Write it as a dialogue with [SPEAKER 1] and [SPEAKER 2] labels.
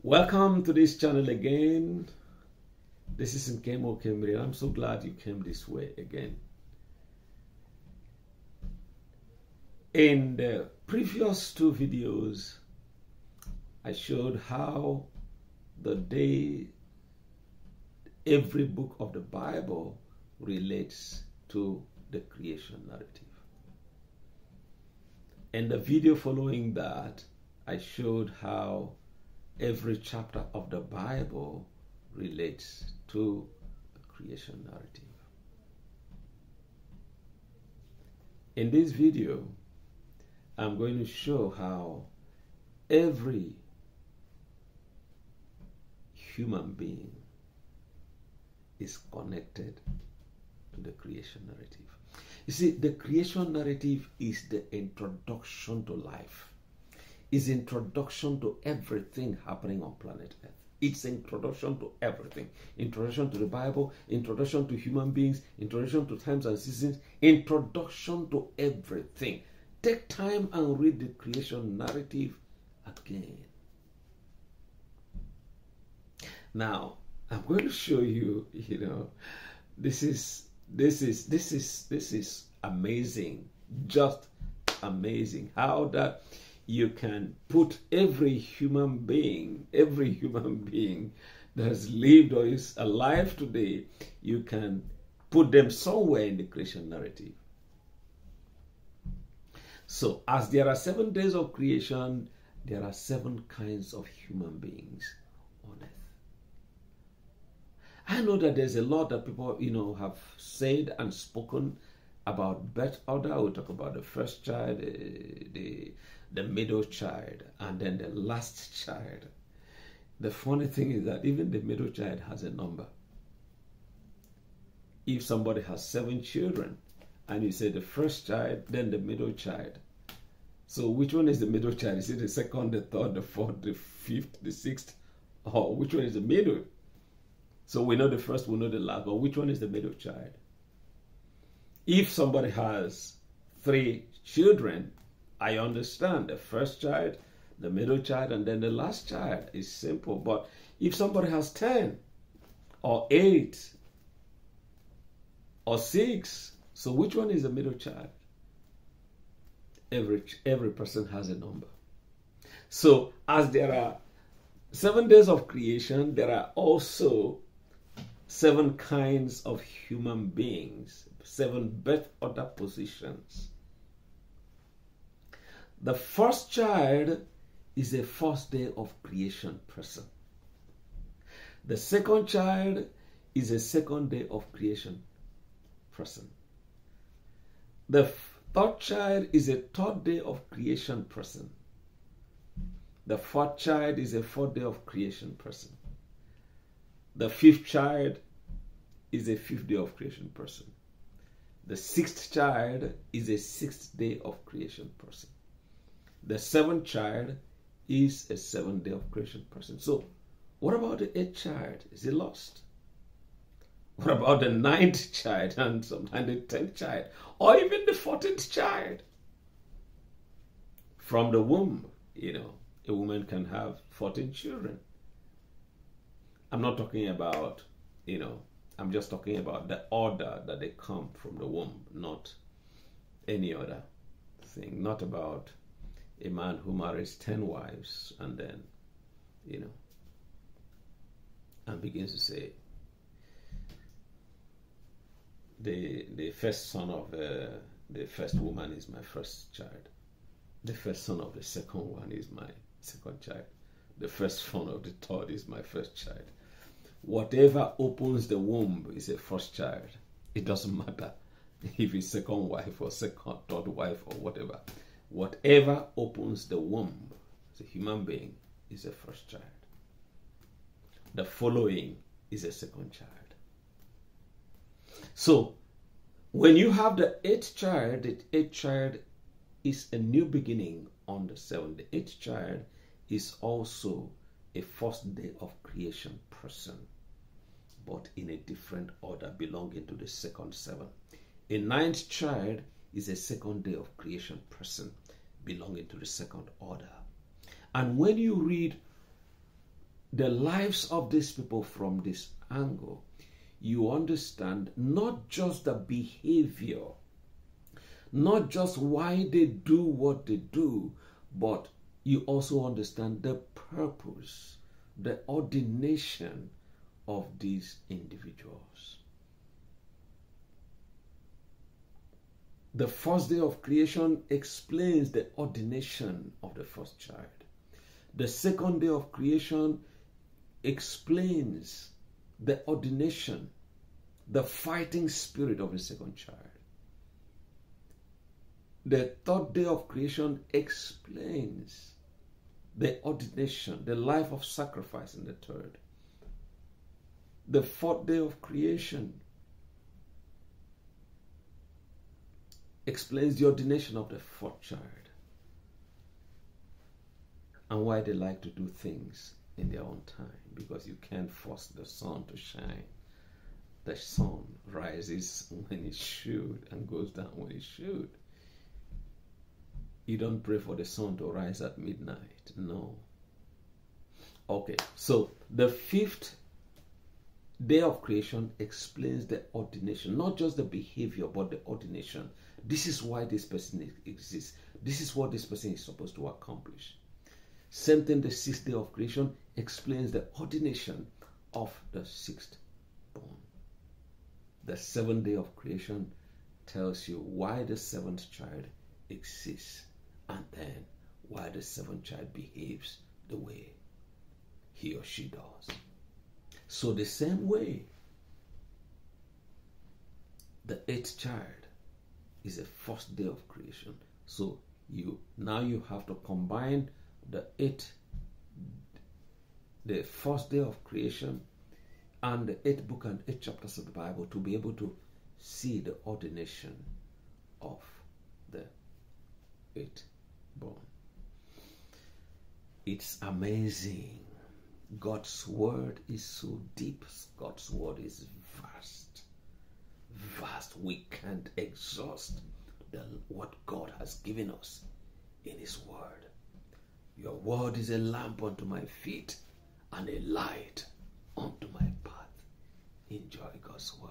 [SPEAKER 1] Welcome to this channel again. This is Nkemo Kemri. I'm so glad you came this way again. In the previous two videos, I showed how every book of the Bible relates to the creation narrative. In the video following that, I showed how every chapter of the Bible relates to the creation narrative. In this video, I'm going to show how every human being is connected to the creation narrative. You see, the creation narrative is the introduction to life. Is introduction to everything happening on planet Earth. It's introduction to everything. Introduction to the Bible, introduction to human beings, introduction to times and seasons, introduction to everything. Take time and read the creation narrative again. Now, I'm going to show you, this is amazing. Just amazing how that you can put every human being that has lived or is alive today, you can put them somewhere in the creation narrative. So, as there are 7 days of creation, there are 7 kinds of human beings on earth. I know that there's a lot that people, have said and spoken about birth order. We'll talk about the first child, the middle child, and then the last child. The funny thing is that even the middle child has a number. If somebody has 7 children, and you say the first child, then the middle child. So which one is the middle child? Is it the second, the third, the fourth, the fifth, the sixth? Or which one is the middle? So we know the first, we know the last, but which one is the middle child? If somebody has 3 children, I understand the first child, the middle child, and then the last child is simple. But if somebody has 10 or 8 or 6, so which one is the middle child? Every person has a number. So as there are 7 days of creation, there are also 7 kinds of human beings, 7 birth order positions. The first child is a first day of creation person. The second child is a second day of creation person. The third child is a third day of creation person. The fourth child is a fourth day of creation person. The fifth child is a fifth day of creation person. The sixth child is a sixth day of creation person. The 7th child is a 7th day of creation person. So, what about the 8th child? Is he lost? What about the 9th child and sometimes the 10th child? Or even the 14th child? From the womb, a woman can have 14 children. I'm not talking about, I'm just talking about the order that they come from the womb, not any other thing. Not about a man who marries 10 wives and then, and begins to say, the first son of the first woman is my first child. The first son of the second one is my second child. The first son of the third is my first child. Whatever opens the womb is a first child. It doesn't matter if it's second wife or second, third wife or whatever. Whatever opens the womb as a human being is a first child. The following is a second child. So, when you have the 8th child, the 8th child is a new beginning on the 7th. The 8th child is also a first day of creation person, but in a different order belonging to the second 7. A 9th child is a second day of creation person belonging to the second order. And when you read the lives of these people from this angle, you understand not just the behavior, not just why they do what they do, but you also understand the purpose, the ordination of these individuals. The first day of creation explains the ordination of the first child. The second day of creation explains the ordination, the fighting spirit of the second child. The third day of creation explains the ordination, the life of sacrifice in the third. The fourth day of creation explains the ordination of the fourth child and why they like to do things in their own time, because you can't force the sun to shine. The sun rises when it should and goes down when it should. You don't pray for the sun to rise at midnight. No. Okay, so the fifth day of creation explains the ordination, not just the behavior, but the ordination. This is why this person exists. This is what this person is supposed to accomplish. Same thing, the sixth day of creation explains the ordination of the sixth born. The seventh day of creation tells you why the seventh child exists, and then why the seventh child behaves the way he or she does. So the same way, the eighth child is the first day of creation. So you have to combine the first day of creation and the eighth book and eight chapters of the Bible to be able to see the ordination of the eighth born. It's amazing. God's word is so deep. God's word is vast. Vast. We can't exhaust what God has given us in his word. Your word is a lamp unto my feet and a light unto my path. Enjoy God's word.